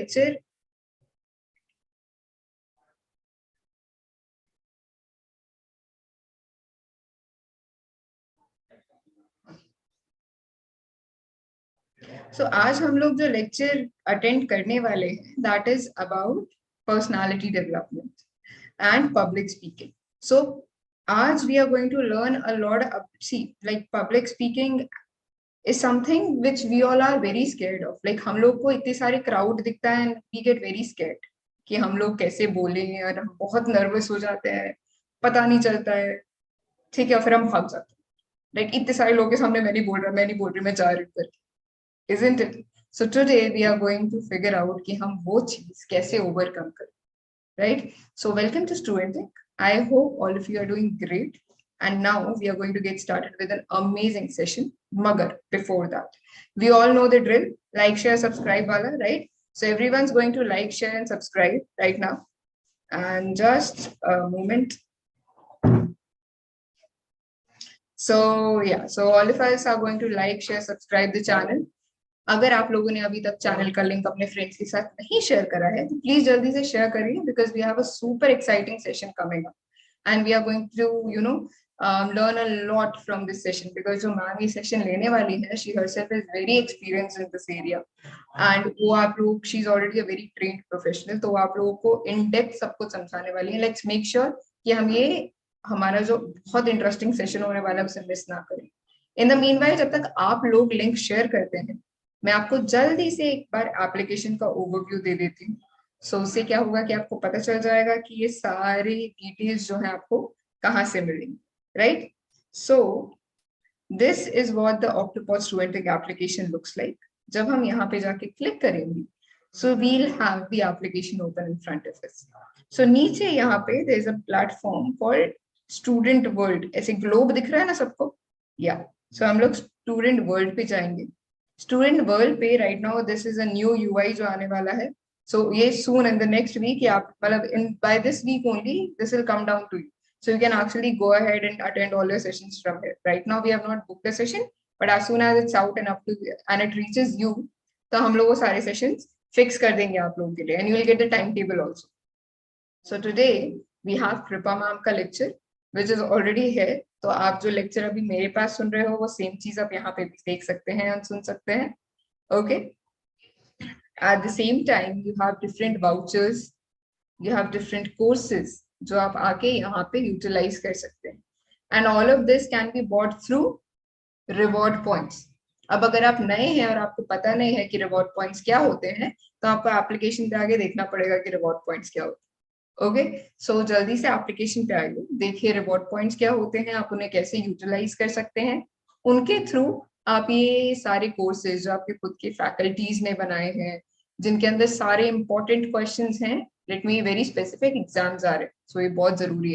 lecture So आज हम लोग जो लेक्चर अटेंड करने वाले हैं that is about personality development and public speaking. So आज we are going to learn a lot. See like public speaking is something which we all are very scared of. Like हम लोग को इतने सारे crowd दिखता है and we get very scared कि हम लोग कैसे बोलेंगे और हम बहुत नर्वस हो जाते हैं, पता नहीं चलता है, ठीक है, फिर हम भाग जाते हैं. लाइक इतने सारे लोगों के सामने मैं नहीं बोल रहा, मैं जा रही हूँ करके. Isn't it? So today we are going to figure out कि हम वो चीज कैसे overcome करें, right? So welcome to Studentink. I hope all of you are doing great. And now we are going to get started with an amazing session. Magar, before that, we all know the drill. Like, share, subscribe, wala, right? So everyone's going to like, share, and subscribe right now. And just a moment. So yeah, so all of us are going to like, share, subscribe the channel. अगर आप लोगों ने अभी तक channel का link अपने friends के साथ नहीं शेयर करा है तो प्लीज जल्दी से शेयर करिए because we have a super exciting session coming up and we are going to learn a lot from this session because जो मैम ये सेशन लेने वाली है she herself is very experienced in this area and वो आप लोग she is already a very trained professional तो आप लोगों को in depth सब कुछ समझाने वाली है. Let's make sure कि हम ये हमारा जो बहुत इंटरेस्टिंग सेशन होने वाला है उसे मिस ना करें. इन द मीनवाइल जब तक आप लोग लिंक शेयर करते हैं मैं आपको जल्दी से एक बार एप्लीकेशन का ओवरव्यू दे देती हूँ. सो उससे क्या होगा कि आपको पता चल जाएगा कि ये सारी डिटेल्स जो है आपको कहाँ से मिलेंगी, right? So this is what the Octopod Studentink application looks like. जब हम यहाँ पे जाके क्लिक करेंगे so we'll have the application open in front of us. So नीचे यहाँ पे there is a platform called student world. ऐसे ग्लोब दिख रहा है ना सबको, या सो हम लोग स्टूडेंट वर्ल्ड पे जाएंगे. स्टूडेंट वर्ल्ड पे right now this is a new UI जो आने वाला है. सो ये soon in the next week या मतलब in by this week only this will come down to you. So you can actually go ahead and attend all your sessions from here. Right now we have not booked the session, but as soon as it's out and up to and it reaches you, तो हम लोग वो सारे sessions fix कर देंगे आप लोगों के लिए and you will get the timetable also. So today we have Kripa ma'am का lecture which is already here. तो आप जो लेक्चर अभी मेरे पास सुन रहे हो वो सेम चीज आप यहाँ पे भी देख सकते हैं और सुन सकते हैं. Okay. At the same time you have different vouchers, you have different courses जो आप आके यहाँ पे यूटिलाइज कर सकते हैं. And all of this can be bought through reward points. अब अगर आप नए हैं और आपको पता नहीं है कि रिवॉर्ड पॉइंट्स क्या होते हैं तो आपको एप्लीकेशन पे आगे देखना पड़ेगा कि रिवॉर्ड पॉइंट्स क्या होते हैं. ओके. सो जल्दी से एप्लीकेशन पे आइए, देखिए रिवॉर्ड पॉइंट्स क्या होते हैं, आप उन्हें कैसे यूटिलाइज कर सकते हैं. उनके थ्रू आप ये सारे कोर्सेज जो आपके खुद के फैकल्टीज ने बनाए हैं जिनके अंदर सारे इंपॉर्टेंट क्वेश्चंस हैं, let me very specific exams आ रहे हैं सो ये बहुत जरूरी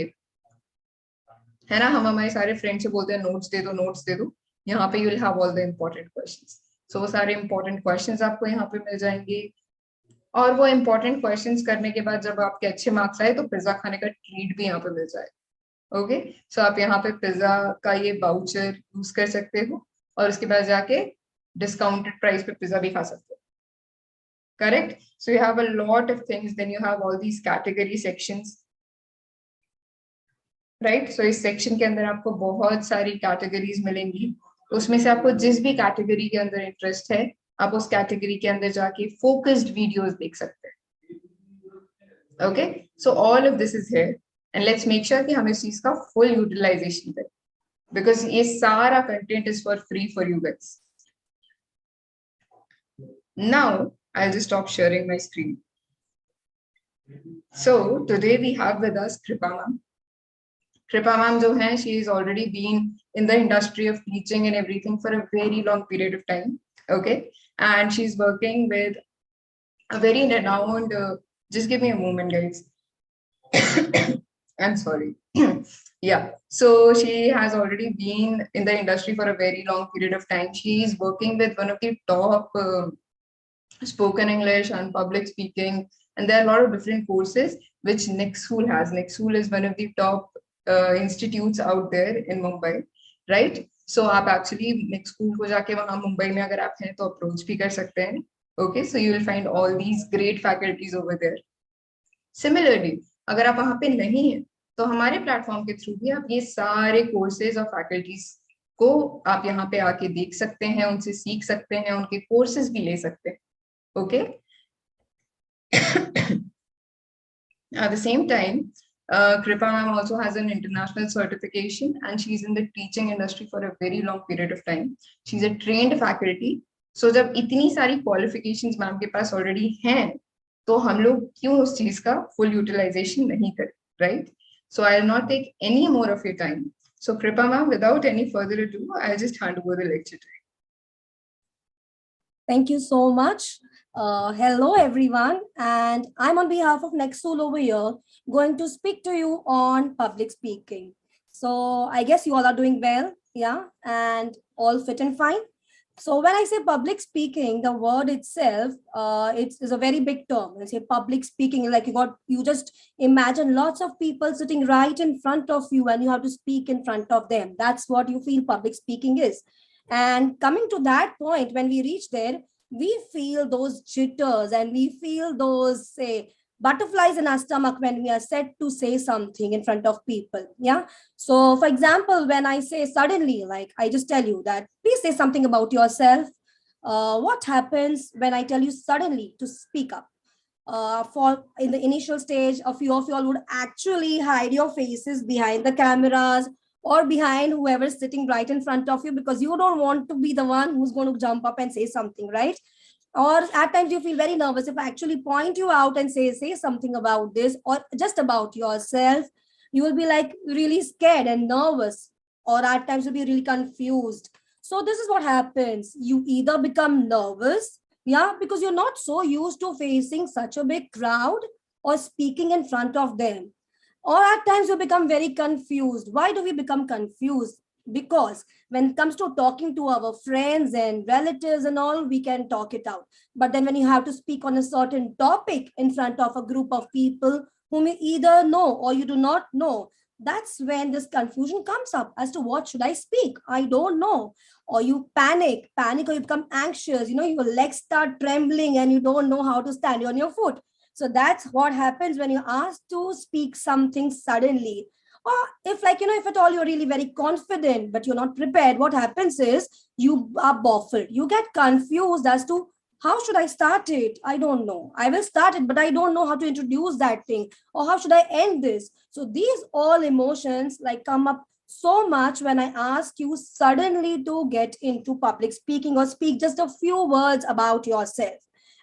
है ना. हम हमारे सारे फ्रेंड से बोलते हैं नोट्स दे दो नोट्स दे दो. यहाँ पे you will have all the important questions. So वो सारे इंपॉर्टेंट क्वेश्चंस आपको यहाँ पे मिल जाएंगे और वो इंपॉर्टेंट क्वेश्चंस करने के बाद जब आपके अच्छे मार्क्स आए तो पिज्जा खाने का ट्रीट भी यहाँ पे मिल जाए. ओके. सो आप यहाँ पे पिज्जा का ये वाउचर यूज कर सकते हो और उसके बाद जाके डिस्काउंटेड प्राइस पे पिज्जा भी खा सकते हो. Correct. So you have a lot of things, then you have all these category sections, right. So इस सेक्शन के अंदर आपको बहुत सारी कैटेगरीज मिलेंगी. उसमें से आपको जिस भी कैटेगरी के अंदर इंटरेस्ट है आप उस कैटेगरी के अंदर जाके फोकस्ड वीडियोस देख सकते हैं. Okay. So all of this is here and let's make sure कि हम इस चीज का फुल यूटिलाइजेशन करें बिकॉज ये सारा content is for free for you guys. Now I will stop sharing my screen. So today we have with us Kripa ma'am. कृपा ma'am जो है she is already been in the industry of teaching and everything for a very long period of time. Okay. And she's working with a very renowned just give me a moment guys. I'm sorry. Yeah, so she has already been in the industry for a very long period of time. She is working with one of the top spoken English and public speaking, and there are a lot of different courses which Next School has. Next School is one of the top institutes out there in Mumbai, right? So आप actually Next School को जाके वहाँ मुंबई में अगर आप हैं तो approach भी कर सकते हैं. Okay, so you will find all these great faculties over there. Similarly, अगर आप वहां पे नहीं है तो हमारे प्लेटफॉर्म के थ्रू भी आप ये सारे कोर्सेज और फैकल्टीज को आप यहाँ पे आके देख सकते हैं, उनसे सीख सकते हैं, उनके कोर्सेज भी ले सकते हैं. Okay. At the same time, Kripa ma'am also has an international certification and she's in the teaching industry for a very long period of time. She's a trained faculty. So जब इतनी सारी qualifications ma'am के पास already हैं, तो हम लोग क्यों उस चीज का full utilization नहीं करें, right? So I'll not take any more of your time. So Kripa ma'am, without any further ado, I'll just hand over the lecture to you. Thank you so much. Hello, everyone. And I'm on behalf of Nexul over here, going to speak to you on public speaking. So I guess you all are doing well, yeah, and all fit and fine. So when I say public speaking, the word itself, it's a very big term. I say public speaking, like you just imagine lots of people sitting right in front of you and you have to speak in front of them. That's what you feel public speaking is. And coming to that point, when we reach there, we feel those jitters and we feel those, say, butterflies in our stomach when we are set to say something in front of people. Yeah. So, for example, when I say suddenly, like I just tell you that, please say something about yourself. What happens when I tell you suddenly to speak up? For in the initial stage, a few of you all would actually hide your faces behind the cameras or behind whoever's sitting right in front of you, because you don't want to be the one who's going to jump up and say something, right? Or at times you feel very nervous. If I actually point you out and say something about this or just about yourself, you will be like really scared and nervous, or at times you'll be really confused. So this is what happens. You either become nervous, yeah, because you're not so used to facing such a big crowd or speaking in front of them. Or at times you become very confused. Why do we become confused? Because when it comes to talking to our friends and relatives and all, we can talk it out. But then when you have to speak on a certain topic in front of a group of people whom you either know or you do not know, that's when this confusion comes up as to what should I speak? I don't know. Or you panic or you become anxious, your legs start trembling and you don't know how to stand on your foot. So that's what happens when you're asked to speak something suddenly. Or if if at all you're really very confident, but you're not prepared, what happens is you are baffled. You get confused as to how should I start it? I don't know. I will start it, but I don't know how to introduce that thing. Or how should I end this? So these all emotions come up so much when I ask you suddenly to get into public speaking or speak just a few words about yourself.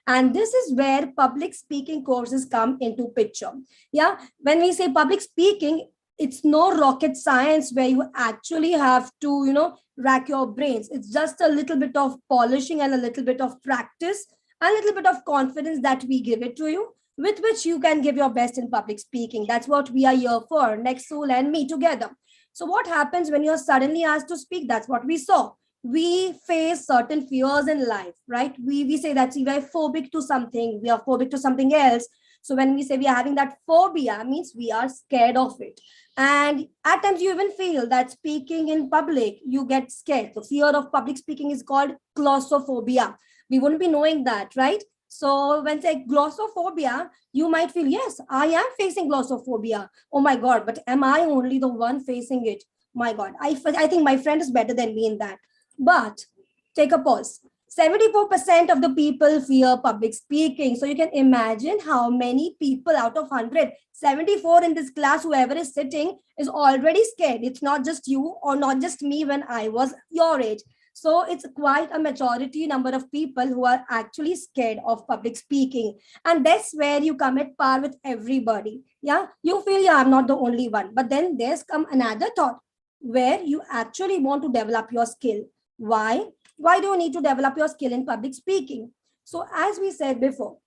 And this is where public speaking courses come into picture. Yeah, when we say public speaking, it's no rocket science where you actually have to, rack your brains. It's just a little bit of polishing and a little bit of practice, and a little bit of confidence that we give it to you, with which you can give your best in public speaking. That's what we are here for, Nexul and me together. So what happens when you're suddenly asked to speak? That's what we saw. We face certain fears in life, right? We say that we are phobic to something, we are phobic to something else. So when we say we are having that phobia, means we are scared of it. And at times you even feel that speaking in public, you get scared. The fear of public speaking is called claustrophobia. We wouldn't be knowing that, right? So when say glossophobia, you might feel, yes, I am facing glossophobia. Oh my God, but am I only the one facing it? My God, I think my friend is better than me in that. But take a pause. 74% of the people fear public speaking. So you can imagine how many people out of 100, 74 in this class, whoever is sitting is already scared. It's not just you or not just me when I was your age. So it's quite a majority number of people who are actually scared of public speaking. And that's where you come at par with everybody. Yeah, you feel, yeah, I'm not the only one. But then there's come another thought where you actually want to develop your skill. Why? Why do you need to develop your skill in public speaking? So as we said before,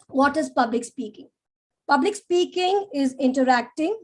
what is public speaking? Public speaking is interacting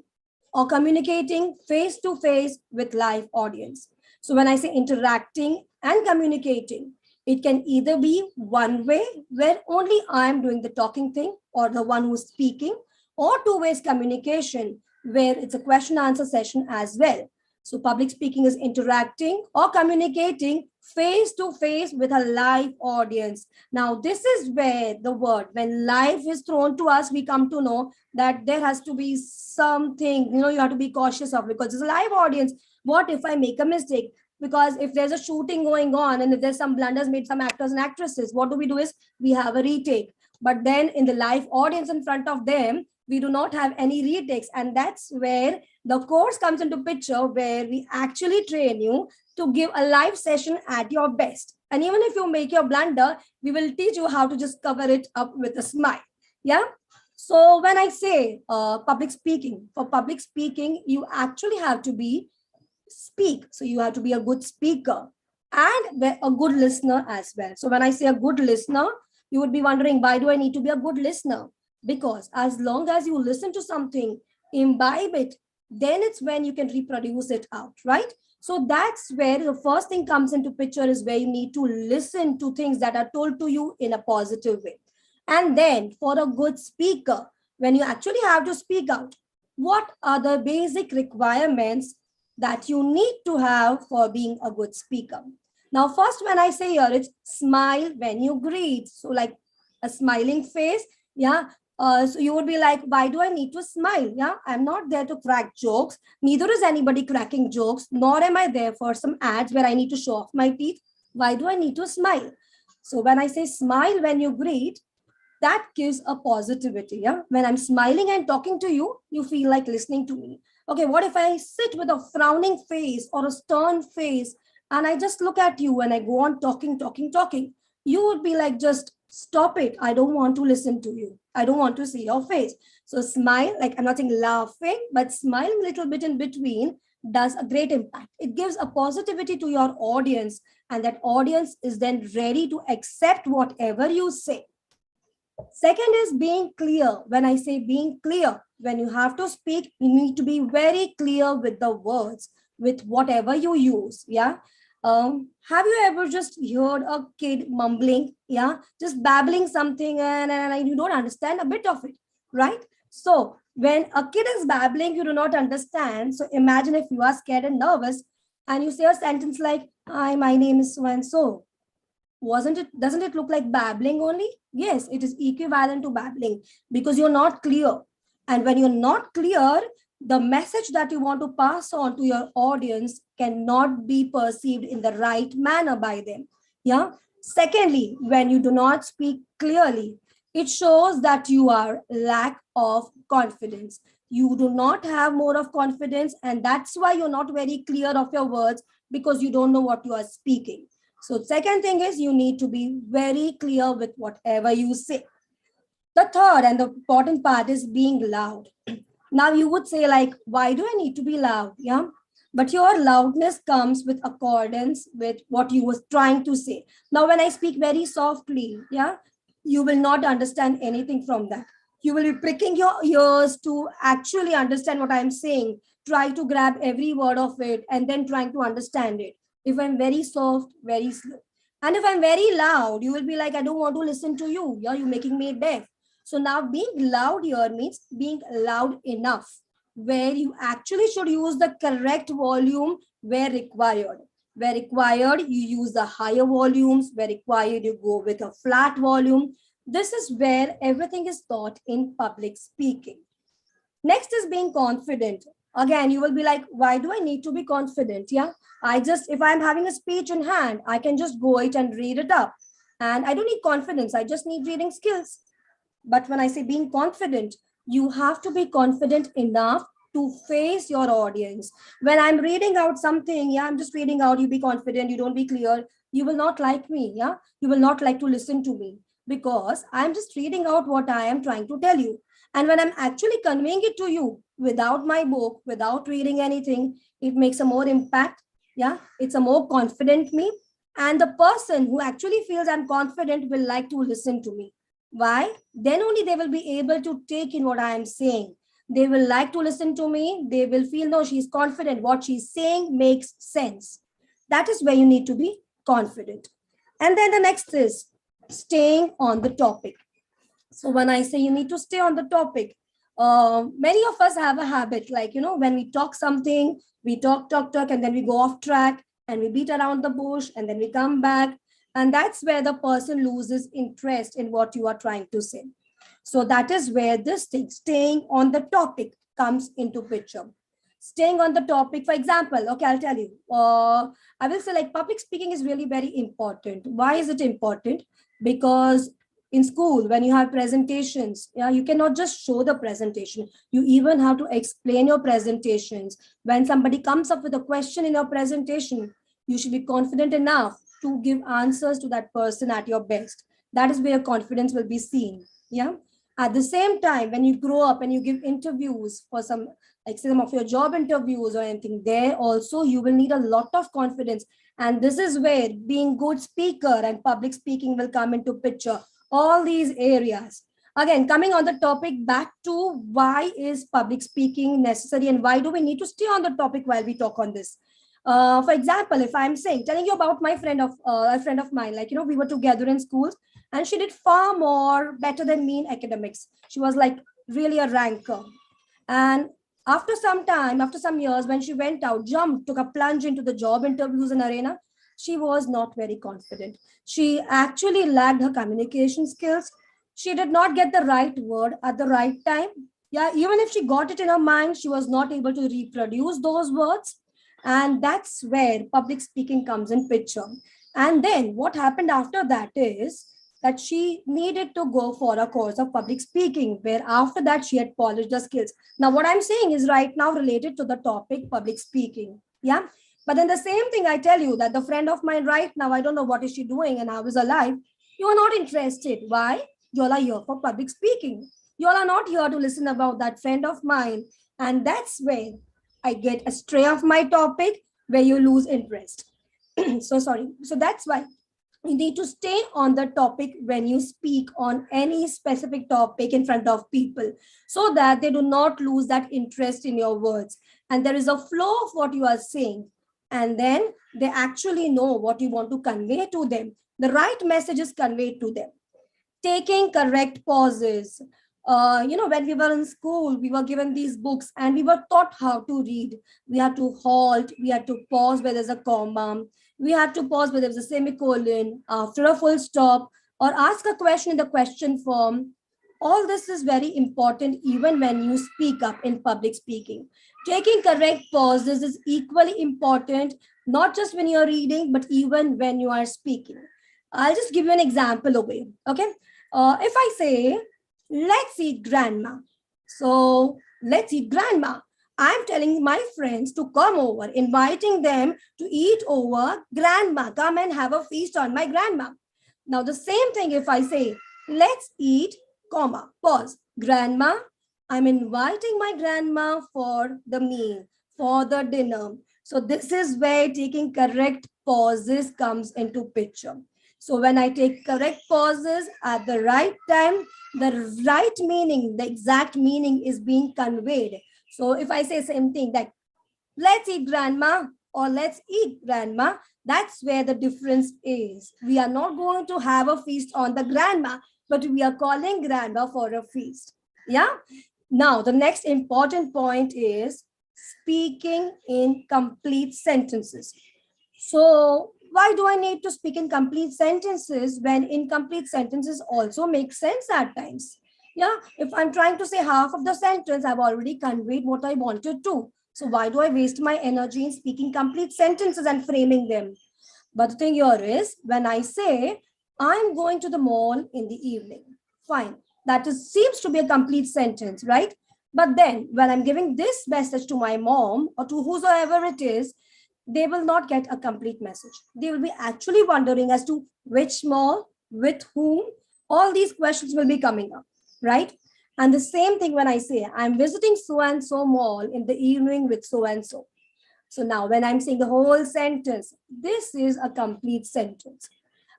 or communicating face to face with live audience. So when I say interacting and communicating, it can either be one way where only I am doing the talking thing or the one who's speaking, or two ways communication where it's a question answer session as well. So public speaking is interacting or communicating face to face with a live audience. Now, this is where the word, when live is thrown to us, we come to know that there has to be something, you have to be cautious of, because it's a live audience. What if I make a mistake? Because if there's a shooting going on and if there's some blunders made, some actors and actresses, what do is we have a retake. But then in the live audience in front of them, we do not have any retakes. And that's where the course comes into picture, where we actually train you to give a live session at your best. And even if you make your blunder, we will teach you how to just cover it up with a smile. Yeah. So when I say public speaking, for public speaking, you actually have to speak. So you have to be a good speaker and a good listener as well. So when I say a good listener, you would be wondering, why do I need to be a good listener? Because as long as you listen to something, imbibe it, then it's when you can reproduce it out, right? So that's where the first thing comes into picture, is where you need to listen to things that are told to you in a positive way. And then for a good speaker, when you actually have to speak out, what are the basic requirements that you need to have for being a good speaker? Now, first, when I say here, it's smile when you greet. So like a smiling face. Yeah. So you would be like, why do I need to smile? Yeah, I'm not there to crack jokes. Neither is anybody cracking jokes, nor am I there for some ads where I need to show off my teeth. Why do I need to smile? So when I say smile when you greet, that gives a positivity. Yeah. When I'm smiling and talking to you, you feel like listening to me. Okay, what if I sit with a frowning face or a stern face and I just look at you and I go on talking? You would be like, just stop it. I don't want to listen to you. I don't want to see your face. So smile, like I'm not saying laughing, but smiling a little bit in between does a great impact. It gives a positivity to your audience, and that audience is then ready to accept whatever you say. Second is being clear. When I say being clear, when you have to speak, you need to be very clear with the words, with whatever you use. Yeah. Have you ever just heard a kid mumbling? Yeah. Just babbling something and you don't understand a bit of it, right? So when a kid is babbling, you do not understand. So imagine if you are scared and nervous and you say a sentence like, hi, my name is so and so. Doesn't it look like babbling only? Yes, it is equivalent to babbling, because you're not clear. And when you're not clear, the message that you want to pass on to your audience cannot be perceived in the right manner by them. Yeah. Secondly, when you do not speak clearly, it shows that you are lack of confidence. You do not have more of confidence, and that's why you're not very clear of your words, because you don't know what you are speaking. So second thing is, you need to be very clear with whatever you say. The third and the important part is being loud. Now you would say like, why do I need to be loud? Yeah. But your loudness comes with accordance with what you was trying to say. Now, when I speak very softly, yeah, you will not understand anything from that. You will be pricking your ears to actually understand what I'm saying. Try to grab every word of it and then trying to understand it. If I'm very soft, very slow. And if I'm very loud, you will be like, I don't want to listen to you. Yeah, you're making me deaf. So now being loud here means being loud enough, where you actually should use the correct volume where required. Where required, you use the higher volumes. Where required, you go with a flat volume. This is where everything is taught in public speaking. Next is being confident. Again, you will be like, why do I need to be confident? Yeah, if I'm having a speech in hand, I can just go it and read it up. And I don't need confidence. I just need reading skills. But when I say being confident, you have to be confident enough to face your audience. When I'm reading out something, yeah, I'm just reading out, you be confident, you don't be clear, you will not like me. Yeah, you will not like to listen to me, because I'm just reading out what I am trying to tell you. And when I'm actually conveying it to you without my book, without reading anything, it makes a more impact. Yeah, it's a more confident me. And the person who actually feels I'm confident will like to listen to me. Why? Then only they will be able to take in what I am saying. They will like to listen to me. They will feel, no, she's confident. What she's saying makes sense. That is where you need to be confident. And then the next is staying on the topic. So when I say you need to stay on the topic, Many of us have a habit, like, when we talk something, we talk, and then we go off track and we beat around the bush and then we come back. And that's where the person loses interest in what you are trying to say. So that is where this thing, staying on the topic, comes into picture. Staying on the topic, for example, okay, I'll tell you. I will say, like, public speaking is really very important. Why is it important? Because in school, when you have presentations, yeah, you cannot just show the presentation. You even have to explain your presentations. When somebody comes up with a question in your presentation, you should be confident enough to give answers to that person at your best. That is where confidence will be seen. Yeah. At the same time, when you grow up and you give interviews for some, like some of your job interviews or anything, there also you will need a lot of confidence. And this is where being good speaker and public speaking will come into picture. All these areas. Again, coming on the topic, back to why is public speaking necessary and why do we need to stay on the topic while we talk on this. For example, if I'm telling you about my friend of a friend of mine, like, we were together in schools, and she did far more better than me in academics. She was like really a ranker. And after some time, after some years, when she went out, jumped, took a plunge into the job interviews and arena, she was not very confident. She actually lacked her communication skills. She did not get the right word at the right time. Yeah, even if she got it in her mind, she was not able to reproduce those words. And that's where public speaking comes in picture. And then what happened after that is that she needed to go for a course of public speaking, where after that she had polished the skills. Now, what I'm saying is right now related to the topic public speaking. Yeah. But then the same thing I tell you, that the friend of mine right now, I don't know what is she doing and how is her life. You are not interested. Why? You all are here for public speaking. You all are not here to listen about that friend of mine. And that's where I get astray of my topic, where you lose interest. So sorry. So that's why you need to stay on the topic when you speak on any specific topic in front of people, so that they do not lose that interest in your words and there is a flow of what you are saying, and then they actually know what you want to convey to them. The right message is conveyed to them. Taking correct pauses. When we were in school, we were given these books and we were taught how to read. We had to halt, we had to pause where there's a comma, we had to pause where there's a semicolon, after a full stop, or ask a question in the question form. All this is very important even when you speak up in public speaking. Taking correct pauses is equally important, not just when you're reading, but even when you are speaking. I'll just give you an example away. Okay. If I say, let's eat grandma. So let's eat grandma. I'm telling my friends to come over, inviting them to eat over grandma. Come and have a feast on my grandma. Now the same thing if I say, let's eat, comma, pause, grandma. I'm inviting my grandma for the meal, for the dinner. So this is where taking correct pauses comes into picture. So when I take correct pauses at the right time, the right meaning, the exact meaning is being conveyed. So if I say same thing, that let's eat grandma or let's eat grandma, that's where the difference is. We are not going to have a feast on the grandma, but we are calling grandma for a feast. Yeah. Now, the next important point is speaking in complete sentences. So why do I need to speak in complete sentences when incomplete sentences also make sense at times? Yeah, if I'm trying to say half of the sentence, I've already conveyed what I wanted to. So why do I waste my energy in speaking complete sentences and framing them? But the thing here is, when I say, I'm going to the mall in the evening, fine. Seems to be a complete sentence, right? But then when I'm giving this message to my mom or to whosoever it is, they will not get a complete message. They will be actually wondering as to which mall, with whom, all these questions will be coming up, right? And the same thing when I say, I'm visiting so and so mall in the evening with so and so. So now when I'm saying the whole sentence, this is a complete sentence.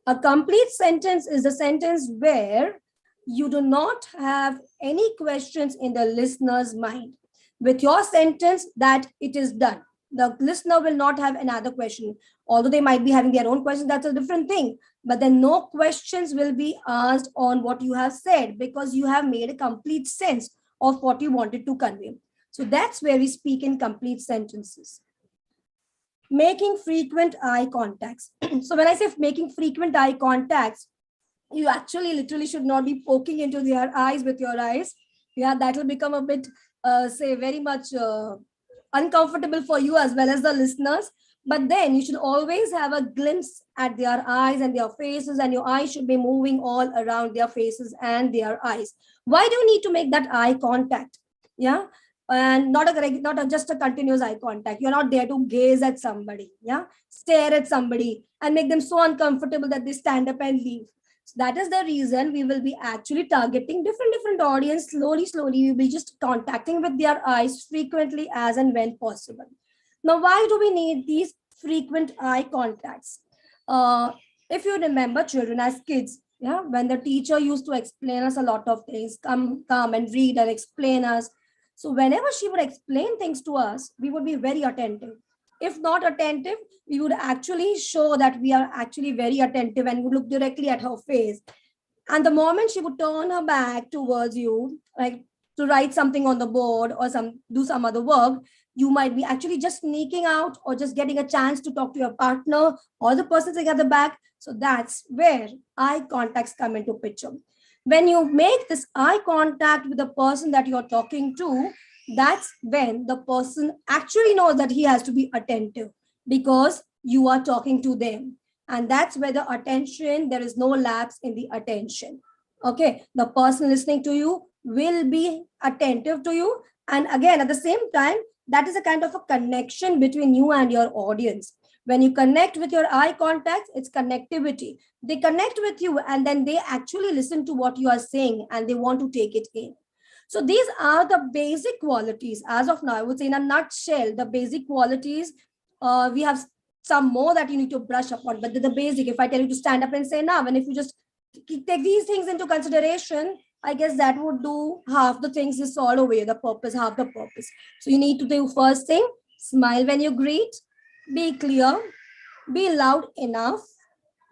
A complete sentence is a sentence where you do not have any questions in the listener's mind. With your sentence, that it is done. The listener will not have another question. Although they might be having their own questions, that's a different thing. But then no questions will be asked on what you have said, because you have made a complete sense of what you wanted to convey. So that's where we speak in complete sentences. Making frequent eye contacts. So when I say making frequent eye contacts, you actually literally should not be poking into their eyes with your eyes. Yeah, that will become a bit, say, very much uncomfortable for you as well as the listeners. But then you should always have a glimpse at their eyes and their faces, and your eyes should be moving all around their faces and their eyes. Why do you need to make that eye contact? Yeah. And not just a continuous eye contact. You're not there to gaze at somebody, yeah, stare at somebody and make them so uncomfortable that they stand up and leave. So that is the reason we will be actually targeting different audience. Slowly, we'll be just contacting with their eyes frequently as and when possible. Now, why do we need these frequent eye contacts? If you remember children as kids, yeah, when the teacher used to explain us a lot of things, come and read and explain us. So whenever she would explain things to us, we would be very attentive. If not attentive, we would actually show that we are actually very attentive and would look directly at her face. And the moment she would turn her back towards you, like to write something on the board or do some other work, you might be actually just sneaking out or just getting a chance to talk to your partner or the person sitting at the back. So that's where eye contacts come into picture. When you make this eye contact with the person that you're talking to, that's when the person actually knows that he has to be attentive because you are talking to them. And that's where the attention, there is no lapse in the attention. Okay, the person listening to you will be attentive to you. And again, at the same time, that is a kind of a connection between you and your audience. When you connect with your eye contacts, it's connectivity. They connect with you and then they actually listen to what you are saying and they want to take it in. So these are the basic qualities. As of now, I would say in a nutshell, the basic qualities, we have some more that you need to brush upon, but the basic, if I tell you to stand up and say now, and if you just take these things into consideration, I guess that would do half the things is all away, the purpose, half the purpose. So you need to do first thing, smile when you greet, be clear, be loud enough,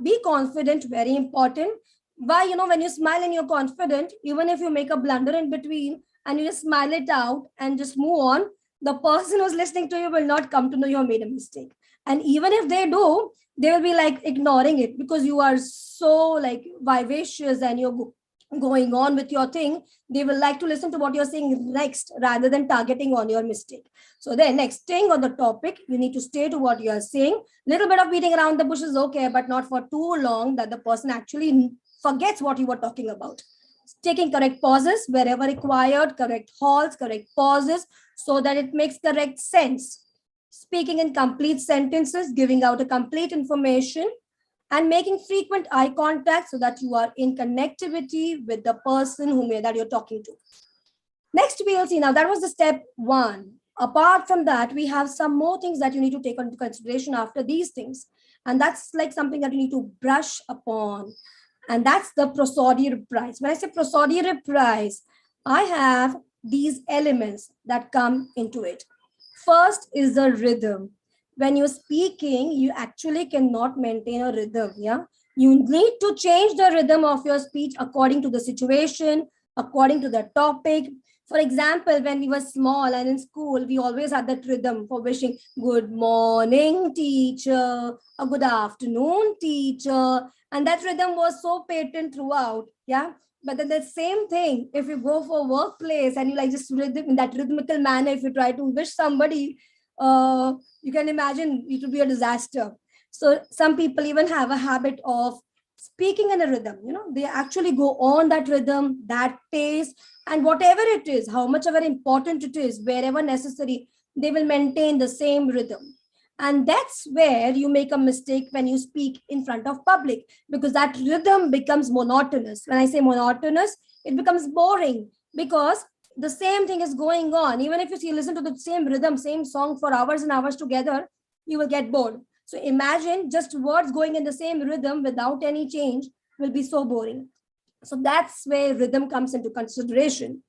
be confident, very important. Why, when you smile and you're confident, even if you make a blunder in between and you just smile it out and just move on, the person who's listening to you will not come to know you have made a mistake. And even if they do, they will be like ignoring it because you are so like vivacious and you're going on with your thing. They will like to listen to what you're saying next rather than targeting on your mistake. So then next thing on the topic, you need to stay to what you are saying. Little bit of beating around the bush is okay, but not for too long that the person actually forgets what you were talking about. Taking correct pauses wherever required, correct halts, correct pauses, so that it makes correct sense. Speaking in complete sentences, giving out a complete information, and making frequent eye contact so that you are in connectivity with the person that you're talking to. Next, we'll see now, that was the step one. Apart from that, we have some more things that you need to take into consideration after these things. And that's like something that you need to brush upon. And that's the prosody reprise. When I say prosody reprise, I have these elements that come into it. First is the rhythm. When you're speaking, you actually cannot maintain a rhythm. Yeah, you need to change the rhythm of your speech according to the situation, according to the topic. For example, when we were small and in school, we always had that rhythm for wishing good morning, teacher, or good afternoon, teacher. And that rhythm was so patent throughout. Yeah. But then the same thing, if you go for workplace and you like just rhythm in that rhythmical manner, if you try to wish somebody, you can imagine it will be a disaster. So some people even have a habit of speaking in a rhythm. They actually go on that rhythm, that pace, and whatever it is, how much ever important it is, wherever necessary, they will maintain the same rhythm. And that's where you make a mistake when you speak in front of public, because that rhythm becomes monotonous. When I say monotonous, it becomes boring because the same thing is going on. Even if you listen to the same rhythm, same song for hours and hours together, you will get bored. So imagine just words going in the same rhythm without any change will be so boring. So that's where rhythm comes into consideration.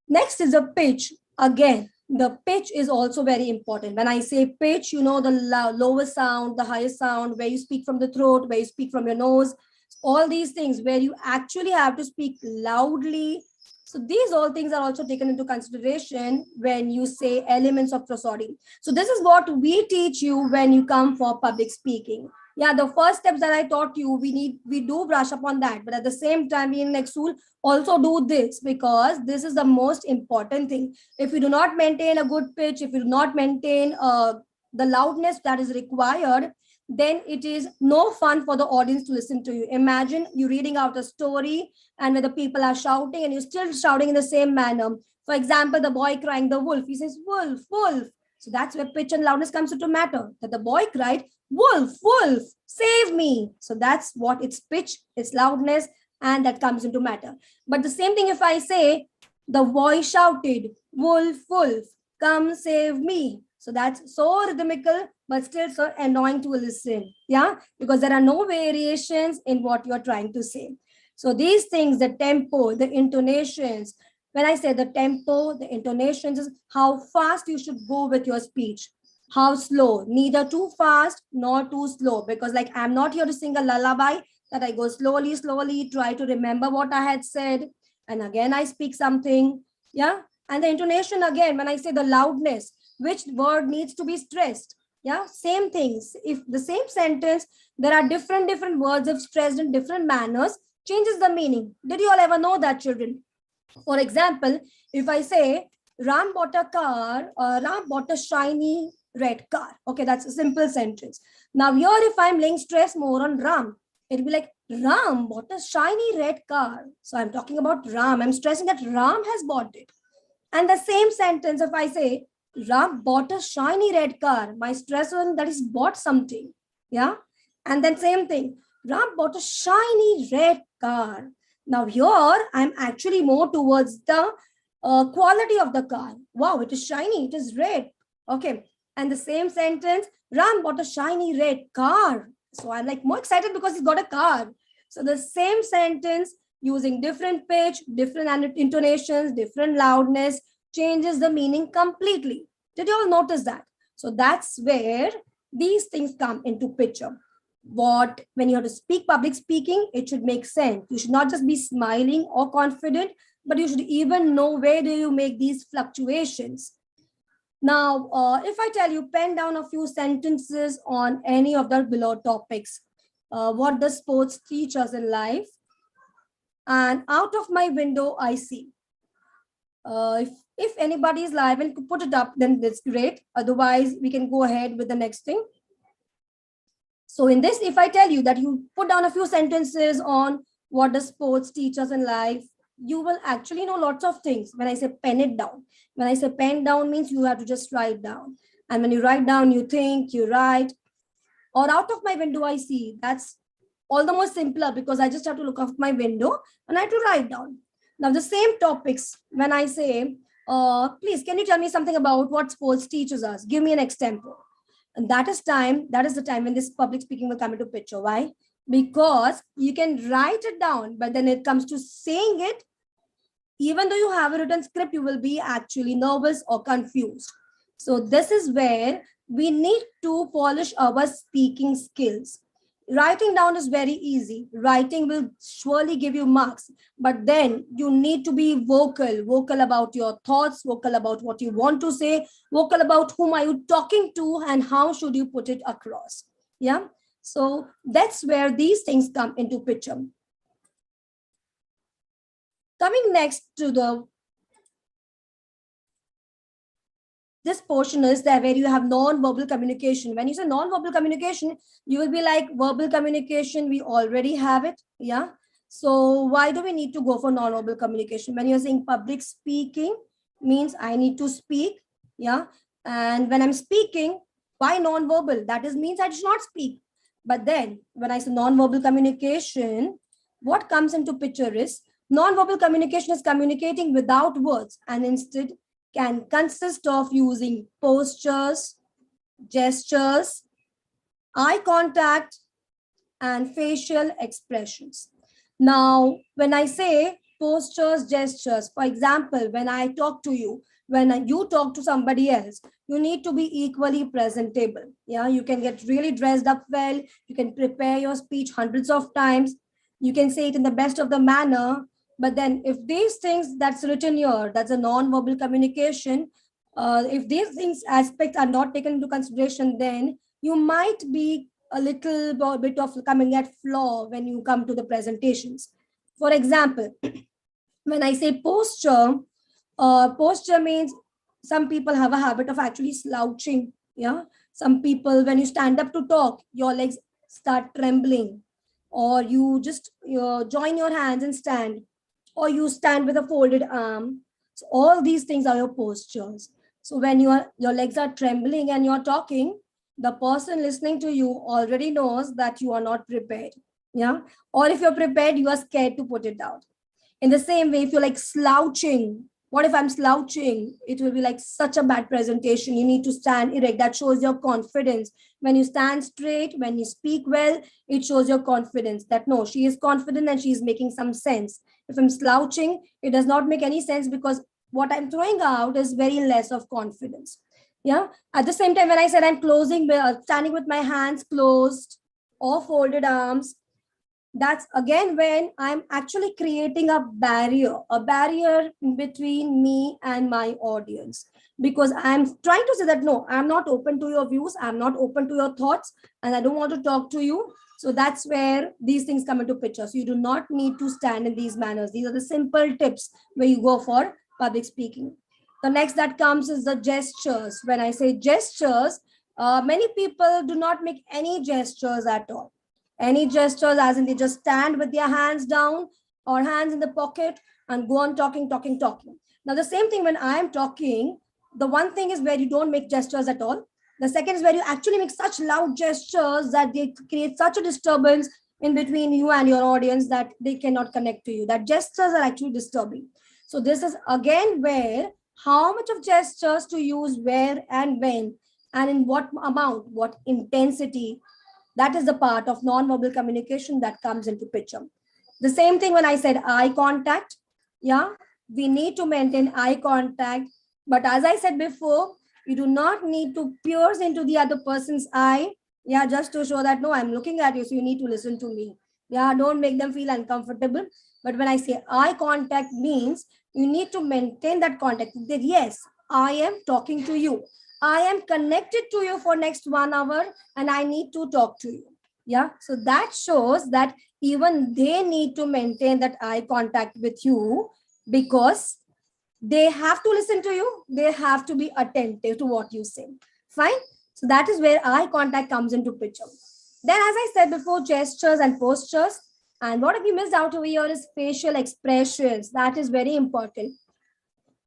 Next is the pitch. Again, the pitch is also very important. When I say pitch, the lower sound, the higher sound, where you speak from the throat, where you speak from your nose, all these things where you actually have to speak loudly, So these all things are also taken into consideration when you say elements of prosody. So this is what we teach you when you come for public speaking. Yeah, the first steps that I taught you, we do brush up on that, but at the same time, we in next school also do this, because this is the most important thing. If you do not maintain a good pitch, if you do not maintain the loudness that is required, then it is no fun for the audience to listen to you. Imagine you reading out a story and where the people are shouting and you're still shouting in the same manner. For example, the boy crying the wolf, he says wolf, wolf. So that's where pitch and loudness comes into matter, that the boy cried wolf, wolf, save me. So that's what its pitch, its loudness, and that comes into matter. But the same thing if I say the boy shouted wolf, wolf, come save me. So that's so rhythmical, but still so annoying to listen. Yeah, because there are no variations in what you're trying to say. So these things, the tempo, the intonations, when I say the tempo, the intonations is how fast you should go with your speech. How slow, neither too fast nor too slow, because like I'm not here to sing a lullaby that I go slowly, slowly, try to remember what I had said. And again, I speak something. Yeah. And the intonation again, when I say the loudness, which word needs to be stressed. Yeah, same things. If the same sentence, there are different words if stressed in different manners, changes the meaning. Did you all ever know that, children? For example, if I say Ram bought a car, Ram bought a shiny red car. Okay, that's a simple sentence. Now here, if I'm laying stress more on Ram, it'll be like Ram bought a shiny red car. So I'm talking about Ram. I'm stressing that Ram has bought it. And the same sentence, if I say Ram bought a shiny red car, my stress on that is bought something. Yeah. And then same thing, Ram bought a shiny red car. Now here I'm actually more towards the quality of the car. Wow, it is shiny, it is red. Okay. And the same sentence, Ram bought a shiny red car. So I'm like more excited because he's got a car. So the same sentence using different pitch, different intonations, different loudness changes the meaning completely. Did you all notice that? So that's where these things come into picture. When you have to speak public speaking, it should make sense. You should not just be smiling or confident, but you should even know where do you make these fluctuations. Now, if I tell you, pen down a few sentences on any of the below topics. What does sports teach us in life? And out of my window, I see. If anybody is live and could put it up, then that's great. Otherwise, we can go ahead with the next thing. So in this, if I tell you that you put down a few sentences on what does sports teach us in life, you will actually know lots of things. When I say pen it down, when I say pen down means you have to just write down. And when you write down, you think, you write. Or out of my window, I see. That's all the more simpler because I just have to look out my window and I have to write down. Now the same topics, when I say, please, can you tell me something about what sports teaches us? Give me an example. And that is the time when this public speaking will come into picture. Why? Because you can write it down, but then it comes to saying it, even though you have a written script, you will be actually nervous or confused. So this is where we need to polish our speaking skills. Writing down is very easy. Writing will surely give you marks, but then you need to be vocal about your thoughts, vocal about what you want to say, vocal about whom are you talking to and how should you put it across. Yeah. So that's where these things come into picture. Coming next to this portion is there where you have non-verbal communication. When you say non-verbal communication, you will be like verbal communication, we already have it. Yeah. So why do we need to go for non-verbal communication? When you're saying public speaking means I need to speak. Yeah. And when I'm speaking, why non-verbal? That is means I should not speak. But then when I say non-verbal communication, what comes into picture is non-verbal communication is communicating without words and instead can consist of using postures, gestures, eye contact, and facial expressions. Now, when I say postures, gestures, for example, when I talk to you, when you talk to somebody else, you need to be equally presentable. Yeah, you can get really dressed up well. You can prepare your speech hundreds of times. You can say it in the best of the manner. But then if these things that's written here, that's a non-verbal communication, if these things aspects are not taken into consideration, then you might be a little bit of coming at flaw when you come to the presentations. For example, when I say posture, posture means some people have a habit of actually slouching. Yeah. Some people, when you stand up to talk, your legs start trembling, or you just join your hands and stand, or you stand with a folded arm. So all these things are your postures. So when your legs are trembling and you're talking, the person listening to you already knows that you are not prepared. Yeah. Or if you're prepared, you are scared to put it out. In the same way, if you're like slouching, what if I'm slouching? It will be like such a bad presentation. You need to stand erect. That shows your confidence. When you stand straight, when you speak well, it shows your confidence that no, she is confident and she is making some sense. If I'm slouching, it does not make any sense because what I'm throwing out is very less of confidence. Yeah. At the same time, when I said I'm closing, standing with my hands closed or folded arms, that's again when I'm actually creating a barrier between me and my audience, because I'm trying to say that no, I'm not open to your views, I'm not open to your thoughts, and I don't want to talk to you. So that's where these things come into picture. So you do not need to stand in these manners. These are the simple tips where you go for public speaking. The next that comes is the gestures. When I say gestures, many people do not make any gestures at all. Any gestures, as in they just stand with their hands down or hands in the pocket and go on talking, talking, talking. Now, the same thing when I am talking, the one thing is where you don't make gestures at all. The second is where you actually make such loud gestures that they create such a disturbance in between you and your audience that they cannot connect to you. That gestures are actually disturbing. So this is again where how much of gestures to use, where and when, and in what amount, what intensity. That is the part of non-verbal communication that comes into picture. The same thing when I said eye contact. Yeah, we need to maintain eye contact. But as I said before, you do not need to pierce into the other person's eye. Yeah, just to show that no, I'm looking at you, so you need to listen to me. Yeah, don't make them feel uncomfortable. But when I say eye contact means you need to maintain that contact. That yes, I am talking to you. I am connected to you for next 1 hour and I need to talk to you. Yeah. So that shows that even they need to maintain that eye contact with you, because they have to listen to you. They have to be attentive to what you say. Fine. So that is where eye contact comes into picture. Then, as I said before, gestures and postures. And what have you missed out over here is facial expressions. That is very important.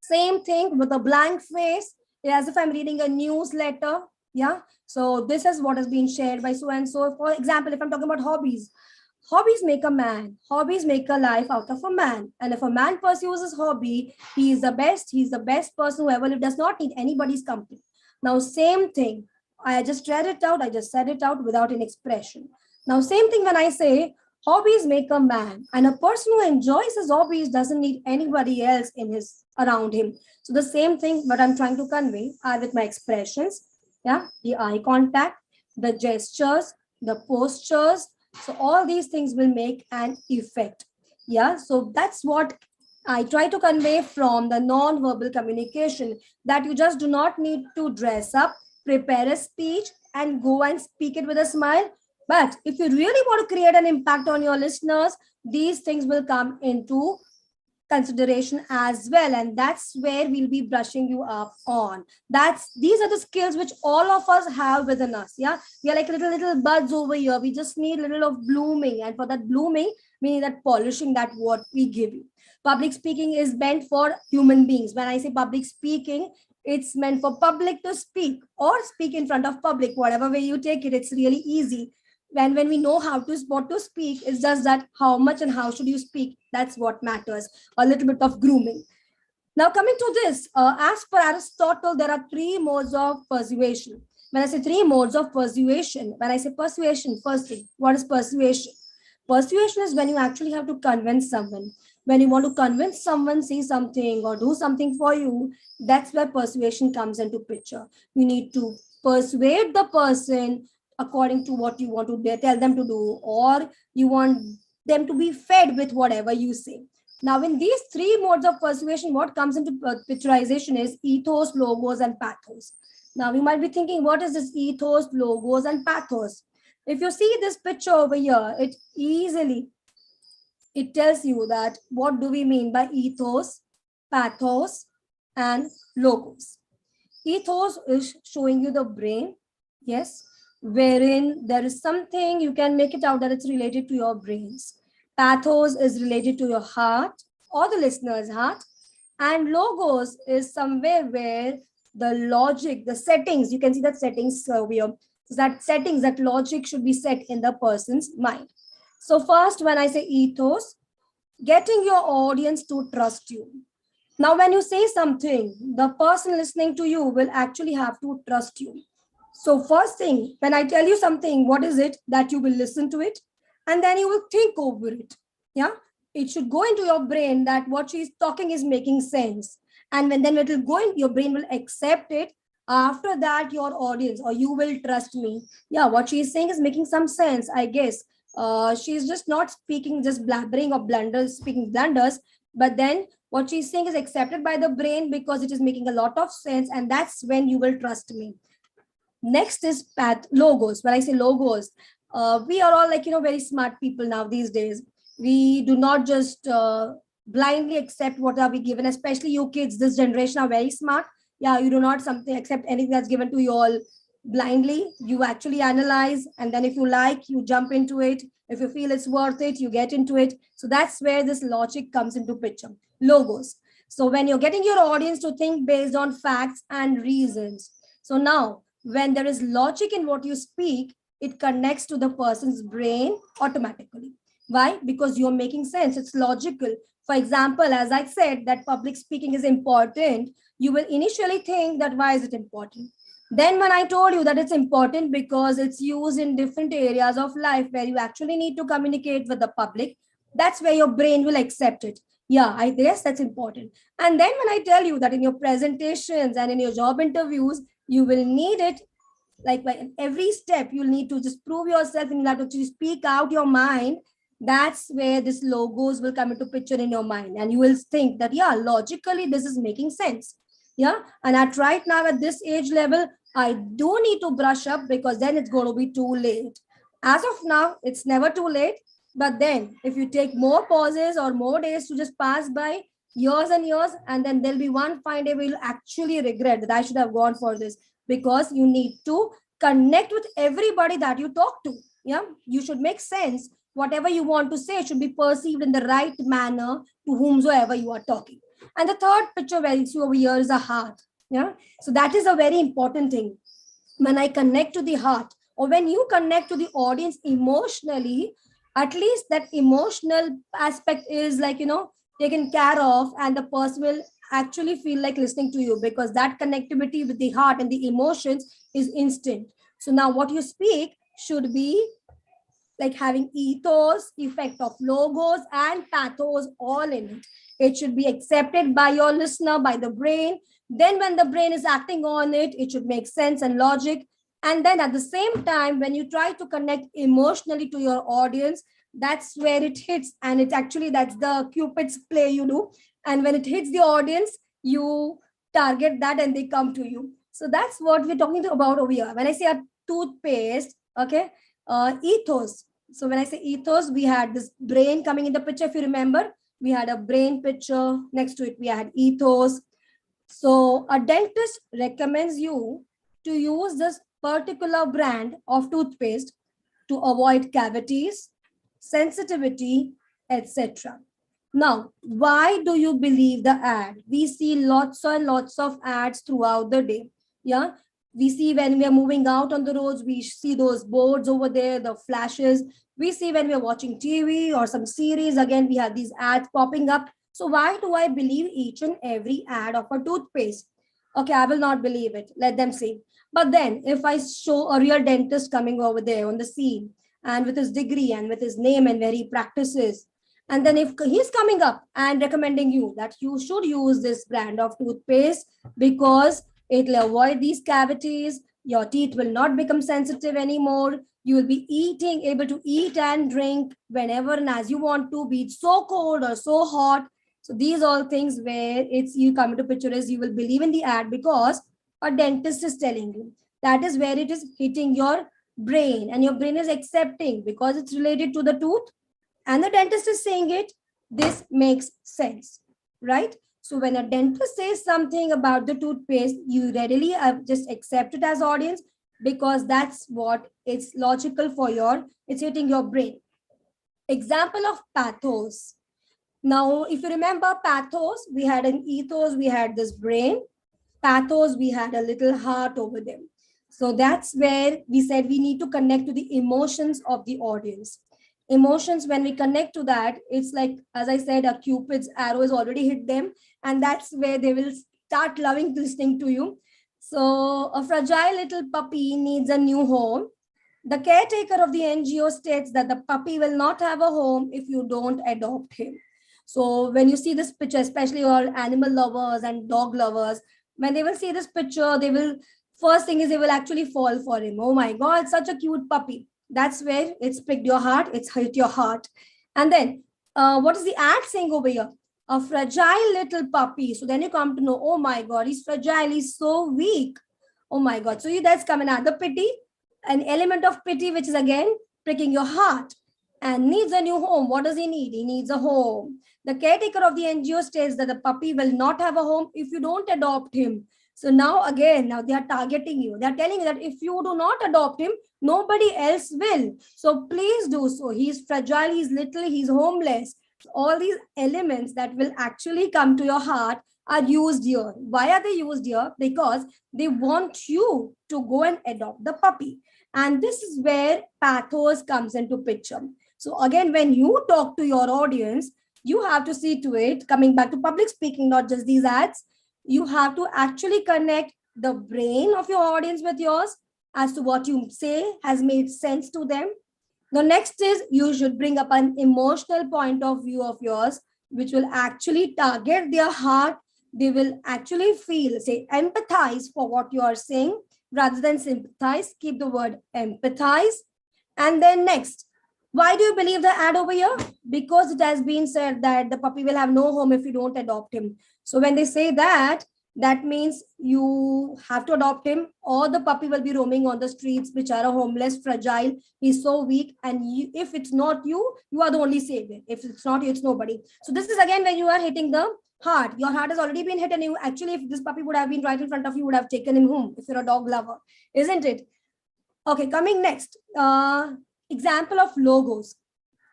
Same thing with a blank face, as if I'm reading a newsletter. Yeah. So this is what has been shared by so and so. For example, if I'm talking about hobbies, hobbies make a man. Hobbies make a life out of a man. And if a man pursues his hobby, he is the best. He's the best person who ever lived, does not need anybody's company. Now, same thing. I just read it out. I just said it out without an expression. Now, same thing when I say hobbies make a man, and a person who enjoys his hobbies doesn't need anybody else in his around him. So the same thing what I'm trying to convey are with my expressions. Yeah, the eye contact, the gestures, the postures. So all these things will make an effect. Yeah, so that's what I try to convey from the non-verbal communication, that you just do not need to dress up, prepare a speech and go and speak it with a smile. But if you really want to create an impact on your listeners, these things will come into consideration as well, and that's where we'll be brushing you up on. That's These are the skills which all of us have within us. Yeah, we are like little buds over here. We just need a little of blooming, and for that blooming we need that polishing, that what we give you. Public speaking is meant for human beings. When I say public speaking, it's meant for public to speak or speak in front of public. Whatever way you take it, it's really easy. When we know how to what to speak, it's just that how much and how should you speak, that's what matters. A little bit of grooming. Now, coming to this, as per Aristotle, there are three modes of persuasion. When I say three modes of persuasion, when I say persuasion, firstly, what is persuasion? Persuasion is when you actually have to convince someone. When you want to convince someone, say something or do something for you, that's where persuasion comes into picture. You need to persuade the person according to what you want to tell them to do, or you want them to be fed with whatever you say. Now, in these three modes of persuasion, what comes into picturization is ethos, logos, and pathos. Now, you might be thinking, what is this ethos, logos, and pathos? If you see this picture over here, it tells you that what do we mean by ethos, pathos, and logos. Ethos is showing you the brain, yes, wherein there is something you can make it out that it's related to your brains. Pathos is related to your heart or the listener's heart, and logos is somewhere where the logic, the settings, you can see that settings here. So that settings, that logic should be set in the person's mind. So first, when I say ethos, getting your audience to trust you. Now, when you say something, the person listening to you will actually have to trust you. So first thing, when I tell you something, what is it that you will listen to it? And then you will think over it. Yeah. It should go into your brain that what she's talking is making sense. And then it will go in, your brain will accept it. After that, your audience or you will trust me. Yeah, what she's saying is making some sense, I guess. She's just not speaking, just blabbering or blunders, speaking blunders. But then what she's saying is accepted by the brain because it is making a lot of sense. And that's when you will trust me. Next is logos. When I say logos, we are all like, very smart people now these days. We do not just blindly accept what are we given, especially you kids. This generation are very smart. Yeah, you do not something accept anything that's given to you all blindly. You actually analyze, and then if you like, you jump into it. If you feel it's worth it, you get into it. So that's where this logic comes into picture. Logos. So when you're getting your audience to think based on facts and reasons. So now, when there is logic in what you speak, it connects to the person's brain automatically. Why? Because you're making sense. It's logical. For example, as I said, that public speaking is important, you will initially think that why is it important? Then when I told you that it's important because it's used in different areas of life where you actually need to communicate with the public, that's where your brain will accept it. Yeah, I guess that's important. And then when I tell you that in your presentations and in your job interviews, you will need it, like by every step you'll need to just prove yourself and you have to actually speak out your mind. That's where this logos will come into picture in your mind, and you will think that yeah, logically this is making sense. Yeah, and at right now at this age level, I do need to brush up because then it's going to be too late. As of now, it's never too late, but then if you take more pauses or more days to just pass by, years and years, and then there'll be one fine day where you'll actually regret that I should have gone for this, because you need to connect with everybody that you talk to. Yeah, you should make sense. Whatever you want to say should be perceived in the right manner to whomsoever you are talking. And the third picture where you see over here is a heart. Yeah, so that is a very important thing. When I connect to the heart, or when you connect to the audience emotionally, at least that emotional aspect is like, taken care of, and the person will actually feel like listening to you because that connectivity with the heart and the emotions is instant. So now what you speak should be like having ethos, effect of logos, and pathos all in it. It should be accepted by your listener, by the brain. Then when the brain is acting on it, it should make sense and logic. And then at the same time, when you try to connect emotionally to your audience, that's where it hits. And it actually, that's the Cupid's play you do. And when it hits the audience, you target that and they come to you. So that's what we're talking about over here. When I say a toothpaste, okay, ethos. So when I say ethos, we had this brain coming in the picture. If you remember, we had a brain picture. Next to it, we had ethos. So a dentist recommends you to use this particular brand of toothpaste to avoid cavities, sensitivity, etc. Now, why do you believe the ad? We see lots and lots of ads throughout the day. Yeah, we see when we are moving out on the roads, we see those boards over there, the flashes. We see when we are watching TV or some series, again, we have these ads popping up. So why do I believe each and every ad of a toothpaste? Okay, I will not believe it. Let them see. But then if I show a real dentist coming over there on the scene and with his degree and with his name and where he practices, and then if he's coming up and recommending you that you should use this brand of toothpaste because it will avoid these cavities, Your teeth will not become sensitive anymore. You will be able to eat and drink whenever and as you want to, be it so cold or so hot. So these all things where it's you come into picture is you will believe in the ad because a dentist is telling you. That is where it is hitting your brain, and your brain is accepting because it's related to the tooth and the dentist is saying it. This makes sense, right? So when a dentist says something about the toothpaste, you readily just accept it as audience because that's what it's logical for it's hitting your brain. Example of pathos. Now, if you remember pathos, we had an ethos, we had this brain. Pathos, we had a little heart over them. So that's where we said we need to connect to the emotions of the audience. Emotions, when we connect to that, it's like, as I said, a Cupid's arrow has already hit them, and that's where they will start loving listening to you. So a fragile little puppy needs a new home. The caretaker of the NGO states that the puppy will not have a home if you don't adopt him. So when you see this picture, especially all animal lovers and dog lovers, when they will see this picture, they will, first thing is they will actually fall for him. Oh my God, such a cute puppy. That's where it's pricked your heart, it's hit your heart. And then what is the ad saying over here? A fragile little puppy. So then you come to know, oh my God, he's fragile, he's so weak. Oh my God. So that's come another pity, an element of pity, which is again pricking your heart. And needs a new home. What does he need? He needs a home. The caretaker of the NGO states that the puppy will not have a home if you don't adopt him. So now they are targeting you. They are telling you that if you do not adopt him, nobody else will. So please do so. He's fragile, he's little, he's homeless. All these elements that will actually come to your heart are used here. Why are they used here? Because they want you to go and adopt the puppy. And this is where pathos comes into picture. So again, when you talk to your audience, you have to see to it, coming back to public speaking, not just these ads, you have to actually connect the brain of your audience with yours as to what you say has made sense to them. The next is you should bring up an emotional point of view of yours, which will actually target their heart. They will actually feel, say, empathize for what you are saying rather than sympathize. Keep the word empathize. And then next, why do you believe the ad over here? Because it has been said that the puppy will have no home if you don't adopt him. So when they say that, that means you have to adopt him, or the puppy will be roaming on the streets, which are a homeless, fragile. He's so weak. And if it's not you, you are the only savior. If it's not you, it's nobody. So this is again when you are hitting the heart. Your heart has already been hit, and you actually, if this puppy would have been right in front of you, would have taken him home if you're a dog lover, isn't it? Okay, coming next. Example of logos.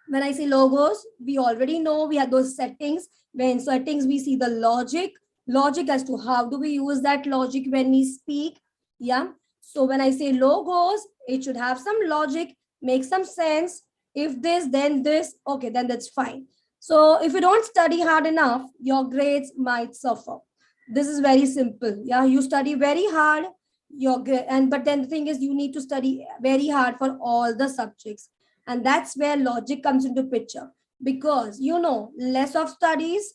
When I say logos, we already know we have those settings. When settings, we see the logic as to how do we use that logic when we speak. Yeah. So when I say logos, it should have some logic, make some sense. If this, then this, okay, then that's fine. So if you don't study hard enough, your grades might suffer. This is very simple. Yeah, you study very hard, but then the thing is you need to study very hard for all the subjects, and that's where logic comes into picture. Because less of studies,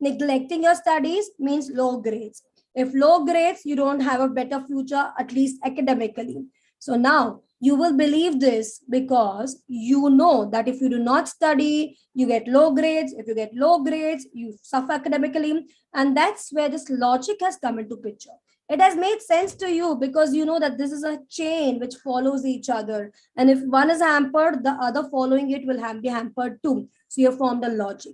neglecting your studies means low grades. If low grades, you don't have a better future, at least academically. So now you will believe this because you know that if you do not study, you get low grades. If you get low grades, you suffer academically. And that's where this logic has come into picture. It has made sense to you because you know that this is a chain which follows each other. And if one is hampered, the other following it will be hampered too. So you have formed a logic.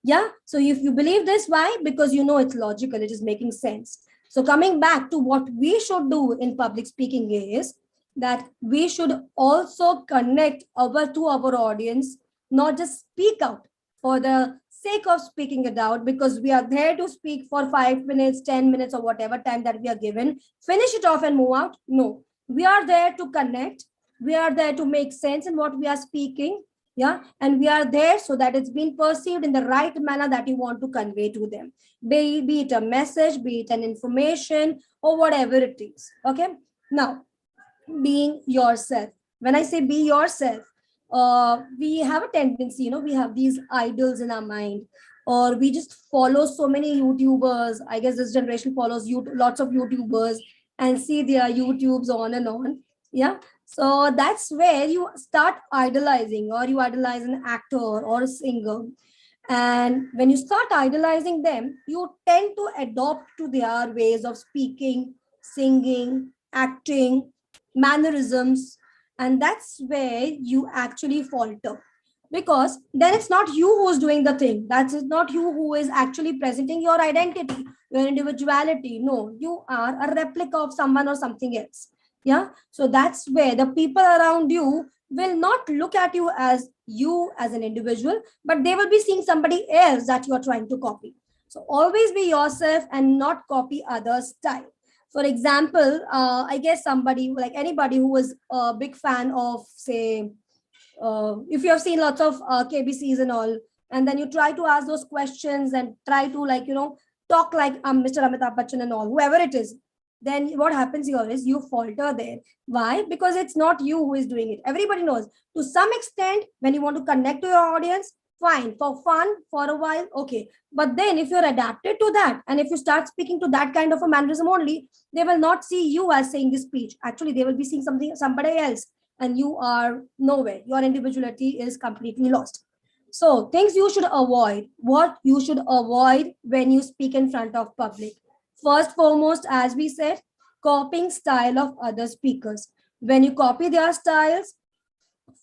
Yeah. So if you believe this, why? Because you know it's logical, it is making sense. So coming back to what we should do in public speaking is that we should also connect to our audience, not just speak out for the sake of speaking it out, because we are there to speak for 5 minutes, 10 minutes, or whatever time that we are given, finish it off and move out. No, we are there to connect. We are there to make sense in what we are speaking. Yeah. And we are there so that it's been perceived in the right manner that you want to convey to them. Be it a message, be it an information, or whatever it is. Okay. Now, being yourself. When I say be yourself, we have a tendency, we have these idols in our mind, or we just follow so many YouTubers. I guess this generation follows lots of YouTubers, and see their YouTubes on and on. Yeah. So that's where you start idolizing, or you idolize an actor or a singer. And when you start idolizing them, you tend to adopt to their ways of speaking, singing, acting, mannerisms. And that's where you actually falter, because then it's not you who's doing the thing. That's not you who is actually presenting your identity, your individuality. No, you are a replica of someone or something else. Yeah. So that's where the people around you will not look at you as an individual, but they will be seeing somebody else that you are trying to copy. So always be yourself and not copy others' style. For example, I guess somebody like anybody who is a big fan of, say, if you have seen lots of KBCs and all, and then you try to ask those questions and try to, like, talk like Mr. Amitabh Bachchan and all, whoever it is, then what happens here is you falter there. Why? Because it's not you who is doing it. Everybody knows. To some extent, when you want to connect to your audience, fine, for fun, for a while, okay. But then if you're adapted to that, and if you start speaking to that kind of a mannerism only, they will not see you as saying this speech. Actually, they will be seeing somebody else, and you are nowhere. Your individuality is completely lost. So things you should avoid. What you should avoid when you speak in front of public. First, foremost, as we said, copying style of other speakers. When you copy their styles,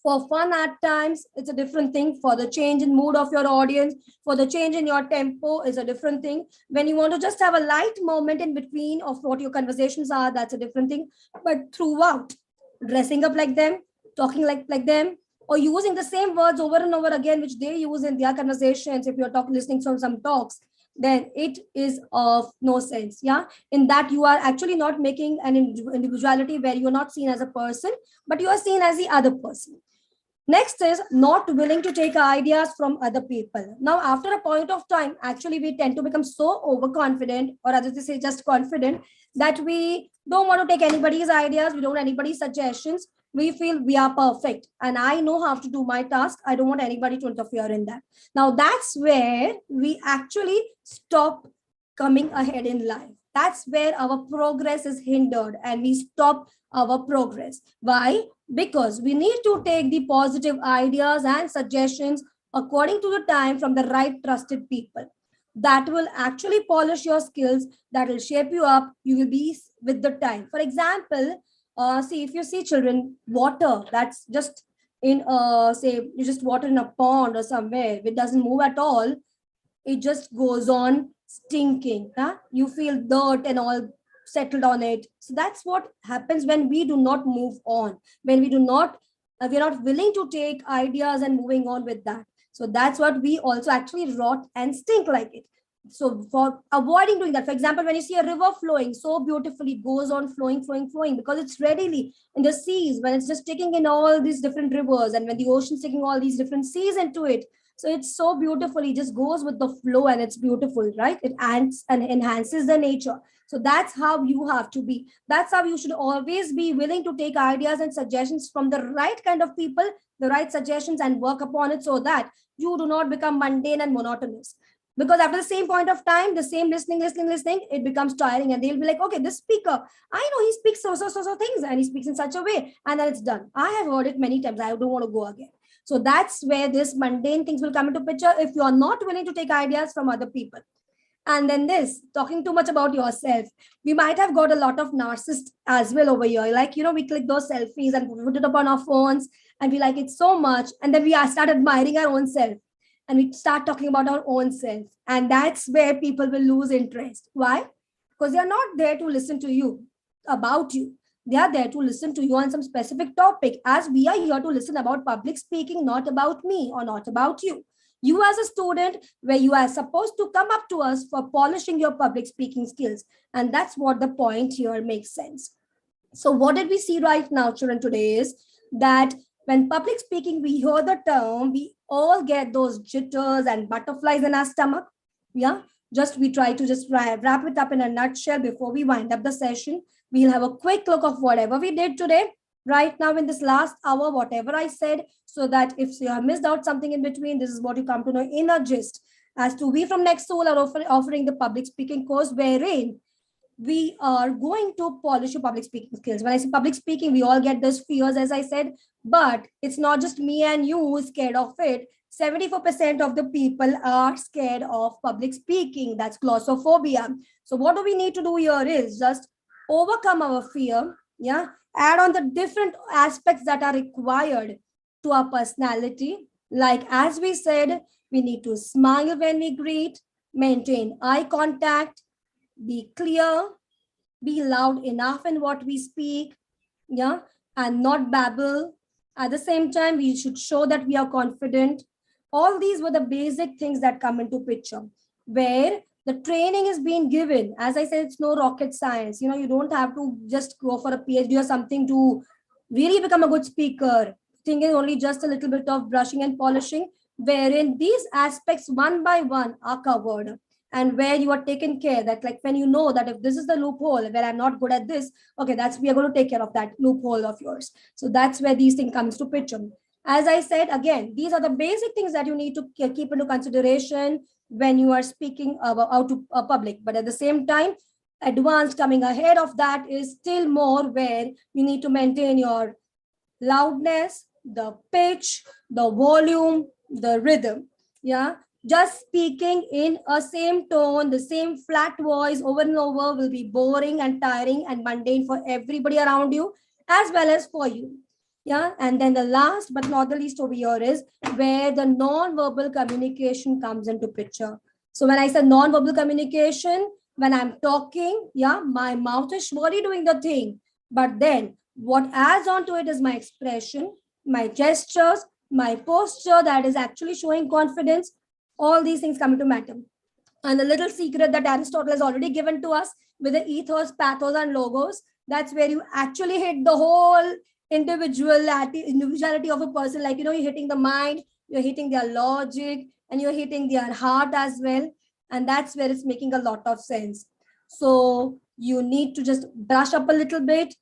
for fun at times, it's a different thing. For the change in mood of your audience, for the change in your tempo is a different thing. When you want to just have a light moment in between of what your conversations are, that's a different thing. But throughout, dressing up like them, talking like them, or using the same words over and over again, which they use in their conversations, if you're listening to some talks, then it is of no sense. Yeah. In that, you are actually not making an individuality where you're not seen as a person, but you are seen as the other person. Next is not willing to take ideas from other people. Now, after a point of time, actually, we tend to become so overconfident, or as they say, just confident, that we don't want to take anybody's ideas. We don't want anybody's suggestions. We feel we are perfect and I know how to do my task. I don't want anybody to interfere in that. Now, that's where we actually stop coming ahead in life. That's where our progress is hindered and we stop our progress. Why? Because we need to take the positive ideas and suggestions according to the time from the right trusted people. That will actually polish your skills, that will shape you up. You will be with the time. For example, see, if you see children, water that's just in, say, you just water in a pond or somewhere, it doesn't move at all. It just goes on stinking. Huh? You feel dirt and all settled on it. So that's what happens when we do not move on, when we do not, we're not willing to take ideas and moving on with that. So that's what we also actually rot and stink like it. So for avoiding doing that, for example, when you see a river flowing so beautifully, goes on flowing, because it's readily in the seas, when it's just taking in all these different rivers, and when the ocean's taking all these different seas into it, so it's so beautiful. It just goes with the flow and it's beautiful, right? It adds and enhances the nature. So that's how you have to be. That's how you should always be willing to take ideas and suggestions from the right kind of people, the right suggestions, and work upon it so that you do not become mundane and monotonous. Because after the same point of time, the same listening, it becomes tiring, and they'll be like, okay, this speaker, I know he speaks so things, and he speaks in such a way, and then it's done. I have heard it many times. I don't want to go again. So that's where this mundane things will come into picture if you are not willing to take ideas from other people. And then this, talking too much about yourself. We might have got a lot of narcissists as well over here. Like, we click those selfies and put it up on our phones and we like it so much. And then we start admiring our own self and we start talking about our own self. And that's where people will lose interest. Why? Because they are not there to listen to you, about you. They are there to listen to you on some specific topic, as we are here to listen about public speaking, not about me or not about you. You as a student, where you are supposed to come up to us for polishing your public speaking skills. And that's what the point here makes sense. So what did we see right now, children, today is that when public speaking, we hear the term, we all get those jitters and butterflies in our stomach. Yeah. We try to just wrap it up in a nutshell before we wind up the session. We'll have a quick look of whatever we did today, right now in this last hour, whatever I said, so that if you have missed out something in between, this is what you come to know in a gist. As to we from Next Soul are offering the public speaking course, wherein we are going to polish your public speaking skills. When I say public speaking, we all get those fears, as I said, but it's not just me and you who's scared of it. 74% of the people are scared of public speaking. That's claustrophobia. So what do we need to do here is just overcome our fear, yeah, add on the different aspects that are required to our personality. Like as we said, we need to smile when we greet, maintain eye contact, be clear, be loud enough in what we speak, yeah, and not babble. At the same time, we should show that we are confident. All these were the basic things that come into picture, where the training is being given. As I said, it's no rocket science. You know, you don't have to just go for a PhD or something to really become a good speaker. Thing is only just a little bit of brushing and polishing, wherein these aspects one by one are covered, and where you are taken care that, like, when you know that if this is the loophole where I'm not good at this, okay, that's, we are going to take care of that loophole of yours. So that's where these things comes to picture. As I said, again, these are the basic things that you need to keep into consideration when you are speaking out to a public. But at the same time, advanced coming ahead of that is still more, where you need to maintain your loudness, the pitch, the volume, the rhythm. Yeah. Just speaking in a same tone, the same flat voice over and over will be boring and tiring and mundane for everybody around you, as well as for you. Yeah. And then the last but not the least over here is where the non-verbal communication comes into picture. So when I say non-verbal communication, when I'm talking, yeah, my mouth is surely doing the thing. But then what adds on to it is my expression, my gestures, my posture that is actually showing confidence. All these things come into matter. And the little secret that Aristotle has already given to us with the ethos, pathos, and logos, that's where you actually hit the whole individuality of a person. Like, you know, you're hitting the mind, you're hitting their logic, and you're hitting their heart as well. And that's where it's making a lot of sense. So you need to just brush up a little bit.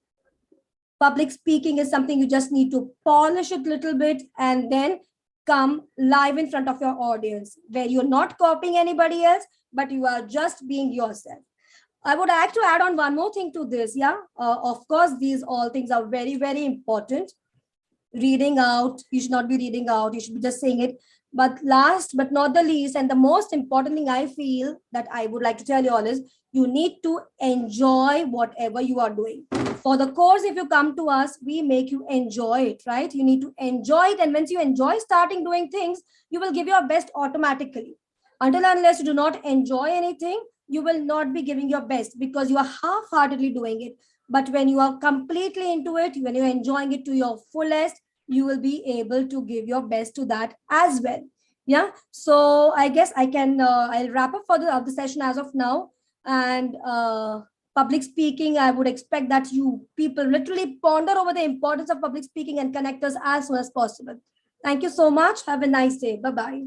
Public speaking is something you just need to polish it a little bit, and then come live in front of your audience, where you're not copying anybody else, but you are just being yourself. I would like to add on one more thing to this. Yeah, of course, these all things are very, very important. Reading out, you should not be reading out, you should be just saying it. But last but not the least, and the most important thing I feel that I would like to tell you all is, you need to enjoy whatever you are doing. For the course, if you come to us, we make you enjoy it, right? You need to enjoy it. And once you enjoy starting doing things, you will give your best automatically. Until unless you do not enjoy anything, you will not be giving your best, because you are half-heartedly doing it. But when you are completely into it, when you're enjoying it to your fullest, you will be able to give your best to that as well. Yeah. So I guess I can, I'll wrap up for the session as of now. And public speaking, I would expect that you people literally ponder over the importance of public speaking and connect us as soon as possible. Thank you so much. Have a nice day. Bye-bye.